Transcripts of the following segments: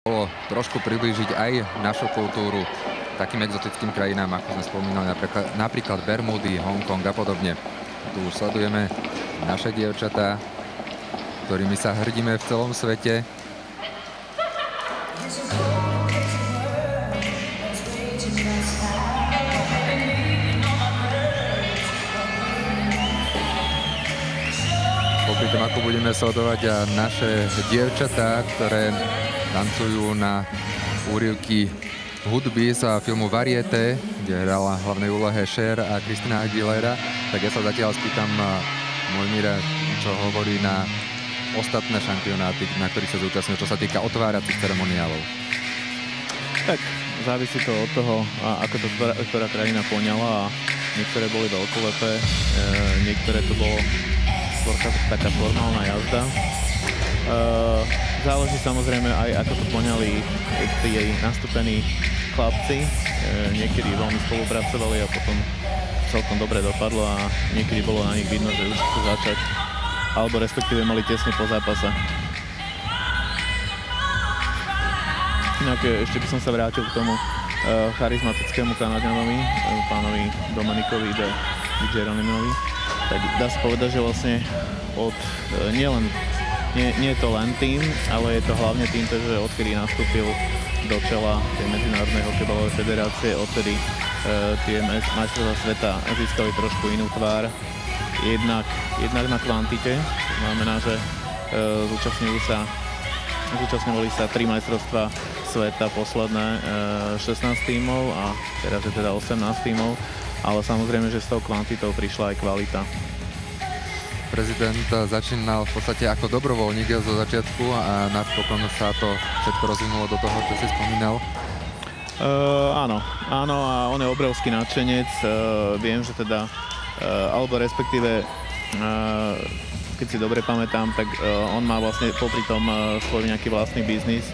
bolo trošku priblížiť aj našu kultúru takým exotickým krajinám, ako sme spomínali, napríklad Bermudy, Hongkong a podobne. Tu už sledujeme naše dievčatá, ktorými sa hrdíme v celom svete. Popri tom, ako budeme sledovať a naše dievčatá, ktoré tancujú na úryvky hudby z filmu Varieté, kde hrala v hlavnej úlohe Cher a Christina Aguilera, tak ja sa zatiaľ spýtam Mojmíra, čo hovorí na ostatné šampionáty, na ktorých sa zúčastňujú, čo sa týka otváracích ceremoniálov. Tak závisí to od toho, ako to ktorá krajina poňala, a niektoré boli veľkolepé, niektoré to bolo skôr taká formálna jazda. Záleží samozrejme aj, ako to poňali tí jej nastúpení chlapci. Niekedy veľmi spolupracovali a potom celkom dobre dopadlo a niekedy bolo na nich vidno, že už chcú začať, alebo respektíve mali tesne po zápase. Inak ešte by som sa vrátil k tomu charizmatickému Kanaďanovi, pánovi Dominikovi de Jeronimovi. Tak dá sa povedať, že vlastne od nie je to len tým, ale je to hlavne tým, že odkedy nastúpil do čela tej Medzinárodnej hokejbalovej federácie, odtedy tie majstrovstvá sveta získali trošku inú tvár. Jednak na kvantite, to znamená, že zúčastňovali sa 3 majstrovstvá sveta, posledné 16 tímov a teraz je teda 18 tímov, ale samozrejme, že s tou kvantitou prišla aj kvalita. Prezident začínal v podstate ako dobrovoľník zo začiatku a napokon sa to všetko rozvinulo do toho, čo si spomínal. Áno, a on je obrovský nadšenec. Viem, že teda, alebo respektíve, keď si dobre pamätám, tak on má vlastne popri tom svoj nejaký vlastný biznis,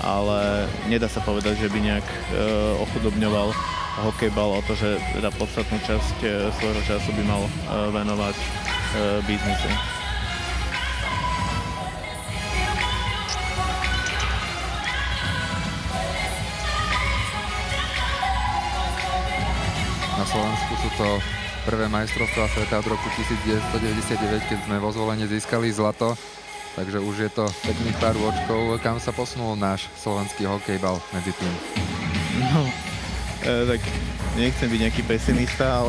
ale nedá sa povedať, že by nejak ochudobňoval hokejbal, o to, že teda podstatnú časť svojho času by mal venovať biznisu. Na Slovensku sú to prvé majstrovstvá sveta od roku 1999, keď sme vo Zvolenie získali zlato, takže už je to pekných pár rôčkov. Kam sa posunul náš slovenský hokejbal medzi tým? No, tak nechcem byť nejaký pesimista,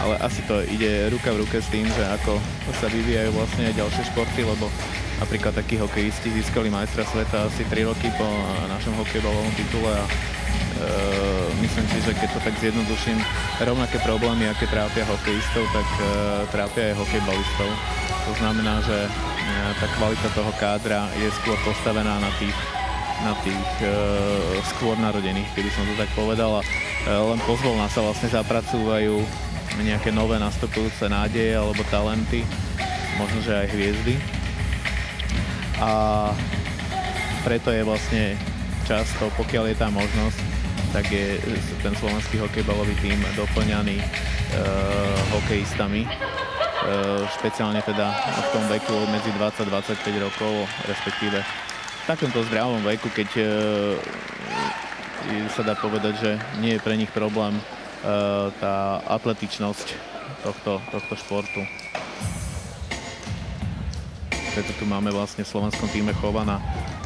ale asi to ide ruka v ruke s tým, že ako sa vyvíjajú vlastne aj ďalšie športy, lebo napríklad takí hokejisti získali majstra sveta asi 3 roky po našom hokejbalovom titule a myslím si, že keď to tak zjednoduším, rovnaké problémy, aké trápia hokejistov, tak trápia aj hokejbalistov. To znamená, že tá kvalita toho kádra je skôr postavená na tých skôr narodených, keby som to tak povedal, a len pozvolna sa vlastne zapracúvajú nejaké nové nastupujúce nádeje alebo talenty, možno, že aj hviezdy. A preto je vlastne často, pokiaľ je tá možnosť, tak je ten slovenský hokejbalový tím doplňaný hokejistami, špeciálne teda v tom veku medzi 20-25 rokov, respektíve v takomto zdravom veku, keď sa dá povedať, že nie je pre nich problém tá atletičnosť tohto športu. Preto tu máme vlastne v slovenskom týme Chovana,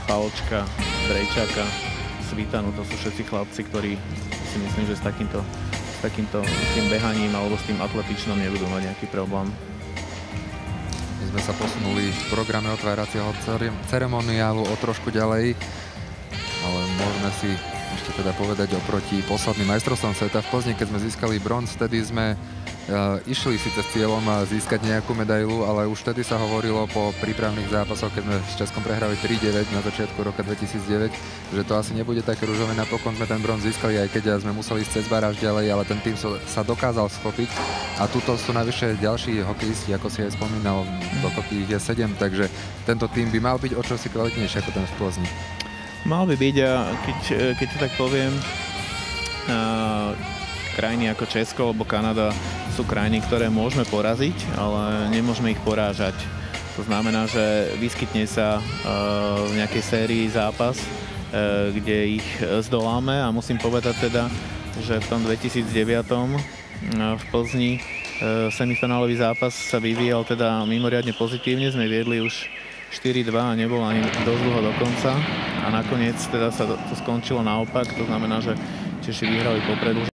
Paločka, Brejčáka, Svitanu. To sú všetci chlapci, ktorí si myslím, že s takýmto tým behaním alebo s tým atletičnom nebudú mať nejaký problém. My sme sa posunuli v programe otváracieho ceremoniálu o trošku ďalej, ale môžeme si ešte teda povedať oproti posledným majstrovstvom sveta v Plzni, keď sme získali bronz, vtedy sme išli síce s cieľom získať nejakú medailu, ale už vtedy sa hovorilo po prípravných zápasoch, keď sme s Českom prehrali 3-9 na začiatku roka 2009, že to asi nebude také ružové. Napokon sme ten bronz získali, aj keď sme museli ísť cez baráž ďalej, ale ten tým sa dokázal schopiť. A tuto sú navyše ďalší hokejisti, ako si aj spomínal, dokopy ich je 7, takže tento tým by mal byť o čosi kvalitnejší ako ten v Plzni. Mal by byť, a keď to tak poviem, krajiny ako Česko alebo Kanada sú krajiny, ktoré môžeme poraziť, ale nemôžeme ich porážať. To znamená, že vyskytne sa v nejakej sérii zápas, kde ich zdoláme a musím povedať teda, že v tom 2009 v Plzni semifinálový zápas sa vyvíjal teda mimoriadne pozitívne, sme viedli už 4-2 a nebol ani dosť dlho do konca a nakoniec teda sa to skončilo naopak, to znamená, že Češi vyhrali po predĺžení.